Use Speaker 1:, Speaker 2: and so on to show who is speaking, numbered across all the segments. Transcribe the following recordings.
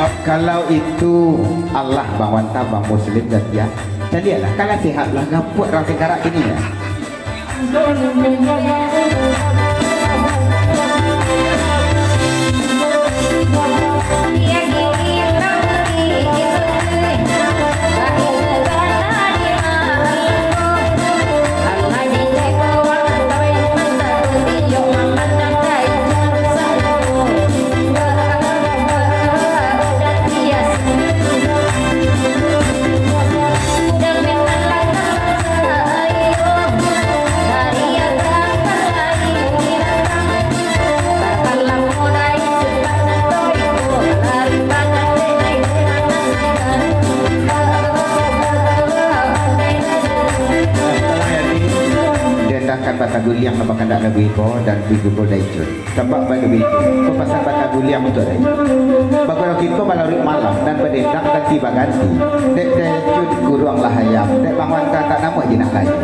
Speaker 1: Kalau itu Allah bang wanta bang muslim dan dia jadi lah kalau sehatlah ngapuk orang sekarang ini ya. Bataguli yang nampak hendak lagu itu dan Bigubol Daijun sebab pada itu kepasan Bataguli yang untuk Daijun bakal kita melalui malam dan berdedak dan tiba ganti dek Daijun kurang lahayam dek bangun kata nama jinak lagi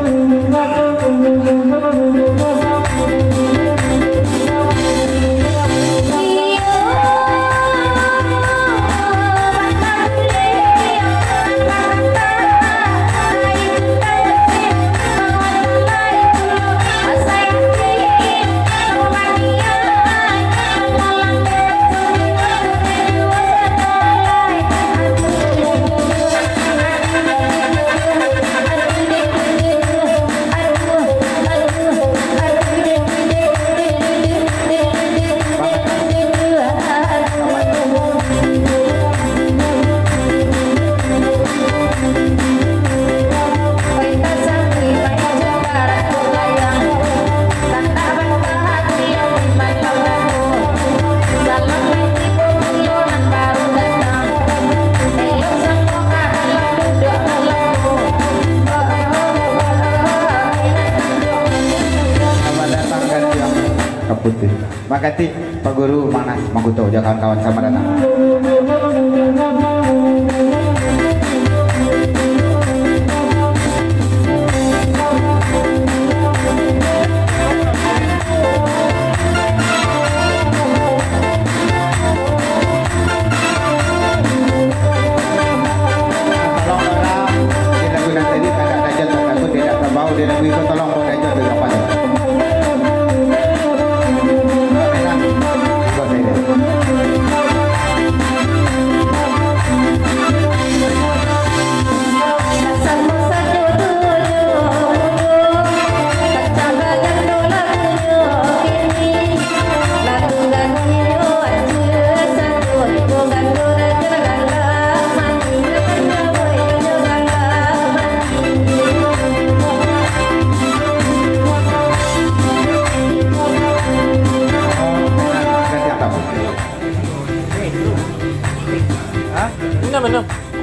Speaker 1: putih. Makasih Pak Guru Manas Mangkuto, kawan-kawan sama datang.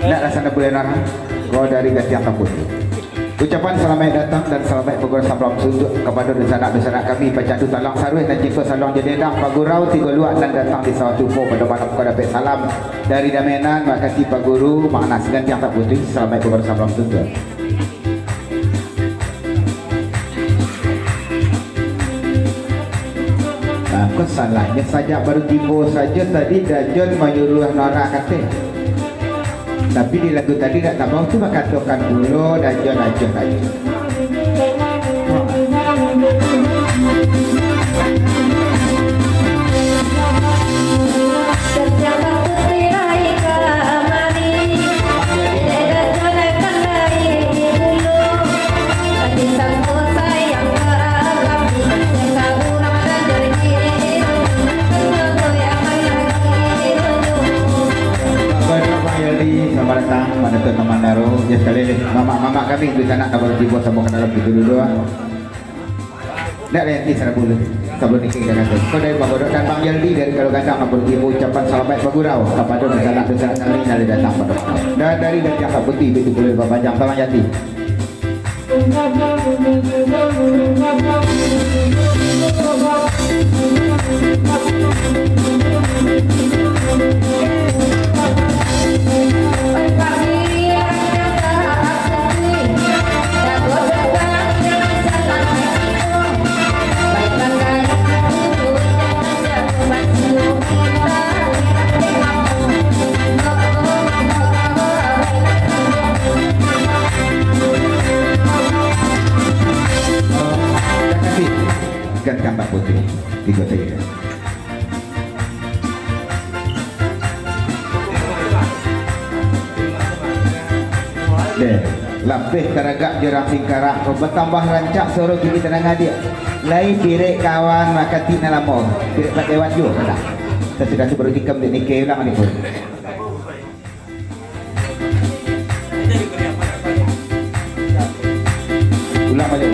Speaker 1: Tidak rasa boleh narang kau dari Gatiang Kampung. Ucapan selamat datang dan selamat pegawai salam suntuk kepada dosanak-dosanak kami Pacandu Talang Sarwih dan Jika Salong Jenedang Pak Gurau Tiga Luak dan datang di Sawah Tupo pada malam kau dapat salam dari Damenan. Makasih Pak Guru Maknas Gatiang Kampung. Selamat pegawai salam suntuk. Kesalahnya saja baru tiba saja tadi Dajon menyuruh Nora kata. Tapi di lagu tadi tak tahu tu katakan dulu dan Dajon aja. Selamat datang pada Tuan Mandaro. Ya sekali mama kami di sana kabar tiba sama ke dalam itu dulu. Tidak nanti sana boleh. Sebelum ini kita kata. Kau dari Pak Godok dan Bang Yaldi dari kalau kata kabar tiba ucapan selamat Pak Gurau kepada dosa-dosa kami yang datang pada. Dan dari Gatiang Putih itu boleh Bapak Panjang Taman Jati. Lapih teragak jerang singkarak kau bertambah rancak suruh kini tenang dia. Lai pirek kawan maka tina lamo. Pirek pat lewat jo kada. Kita sudah baru dikam di nike ulang ni pun. Ulang balik.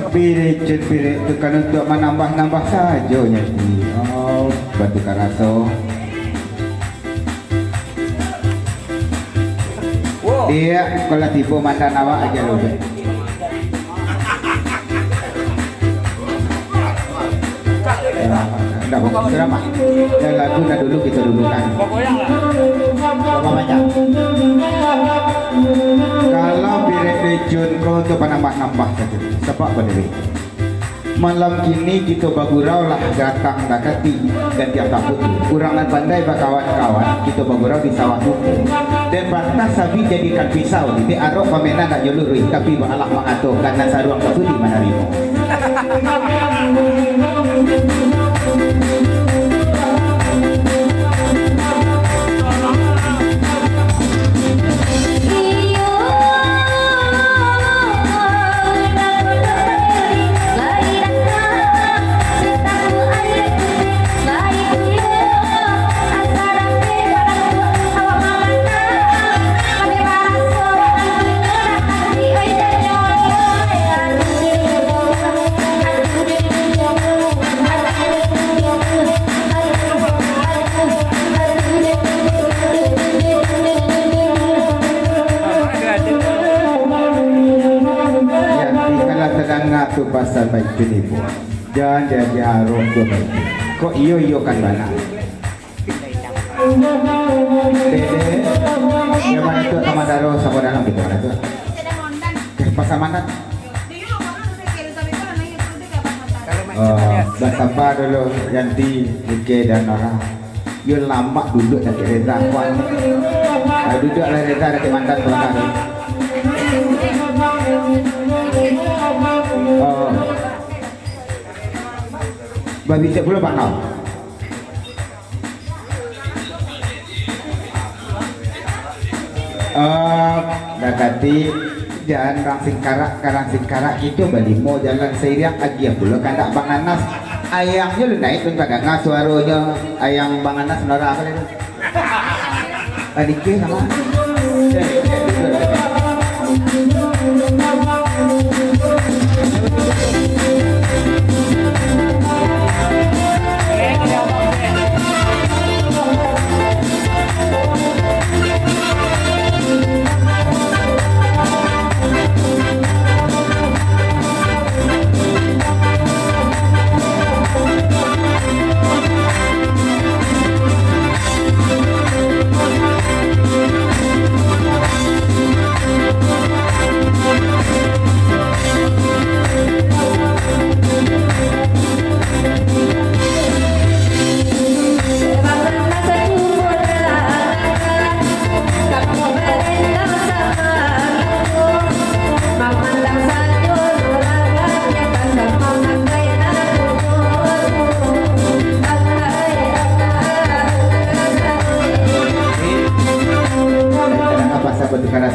Speaker 1: Pirik itu kan untuk menambah-nambah saja nyati. Oh, batu karaso. Dia kalau tipu mandan awak aja loh. Enggak bagus drama. Dan lagu dah dulu kita dulukan. Berapa banyak? Kalau pirik rejun kau untuk menambah-nambah saja. Sepak berdiri. Malam kini kita bagurau lah datang dakati dan tiap takut. Kurangan pandai kawan-kawan kita bagurau di sawah tuku. Dan batas sabi jadikan pisau. Di arok pamena nak jolurui tapi baalah mengatur karena saruang kesudi menerima. Tu pasal baik tu jangan jadi harus tu baik. Kok iyo kan mana? Dede, yang mana tu sama daro sama dalam gitu mana tu? Pasal mana? Betapa dulu ganti Ike dan orang. Yo lama duduk dari Reza Kwan. Duduk lah Reza dari mantan tuan. Babi cek pula bakal. Dakati jalan karang singkarak itu balimo jalan seiring agia pula kandak Bang Anas ayangnya lu naik pun pada ngas suaranya ayang Bang Anas nora apa itu? Adiknya sama.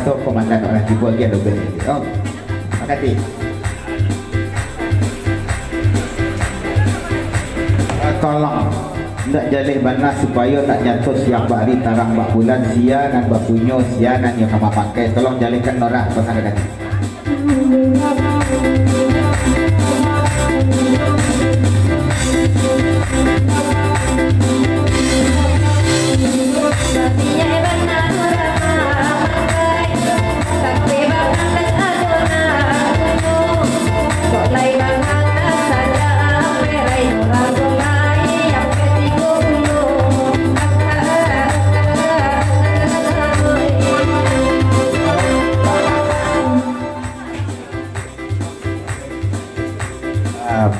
Speaker 1: Komandan orang Cibu lagi ada beli. Oh, makasih. Tolong nak jalih bana supaya tak jatuh siang bari tarang bak bulan sia dan bak punyo sia dan yang kamu pakai. Tolong jalihkan orang pasang kaki.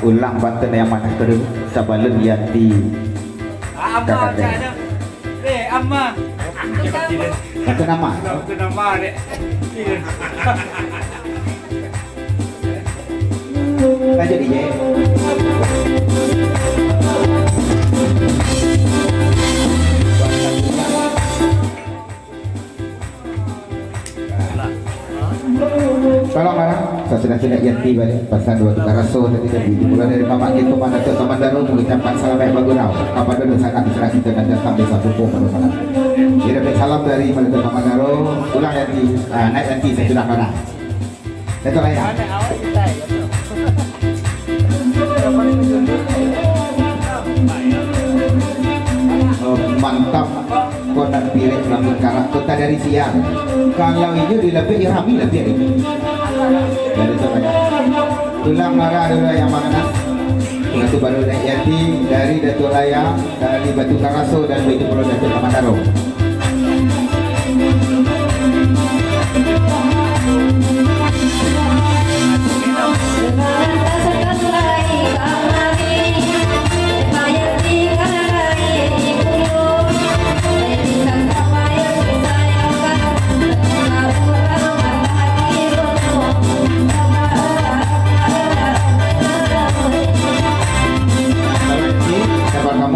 Speaker 1: ulang banten yang mana kedua sabalun Yanti
Speaker 2: Amma ada. Amma.
Speaker 1: itu nama
Speaker 2: Itu nama dek.
Speaker 1: aja DJ tolong saya sudah Yanti balik pasal 2 Karaso tadi dimulai dari Mama itu mana tu Taman Darul mengucapkan salam baik bagurau kepada dosa kita dan datang desa Tumpung pada malam. Kira salam dari Malaikat Taman Darul ulang Yanti naik Yanti saya sudah mana. Itu lah ya. Mantap konan pirik langsung karak kota dari siang kalau ini dilebih irami lebih ini dari itu banyak tulang marah dulu yang mana itu baru naik Yanti dari Datuk Raya dari Batu Karaso dan Batu Pulau Datuk Taman Darul.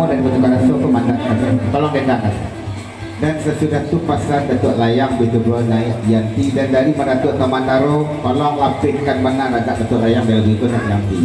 Speaker 1: Dan Batu Karaso komandan tolong dengarkan. Dan sesudah itu pasan Datuk Layang betul-betul naik Yanti dan dari Datuk Taman Darul tolong lapikkan mana agak Datuk Layang dari itu naik Yanti.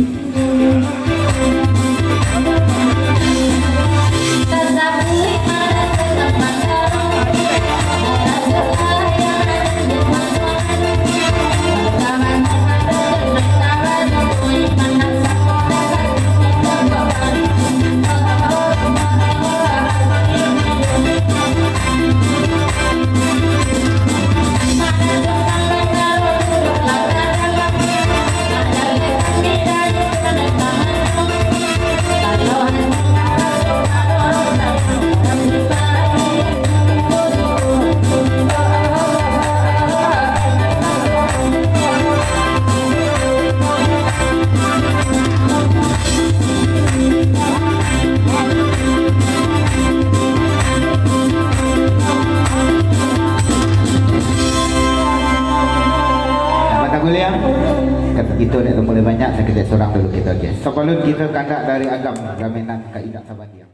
Speaker 1: Kita dah mulai banyak, saya kerja seorang dulu kita guys. Sebelum kita kandak dari agam Gaminan ke Indak Sabatiang.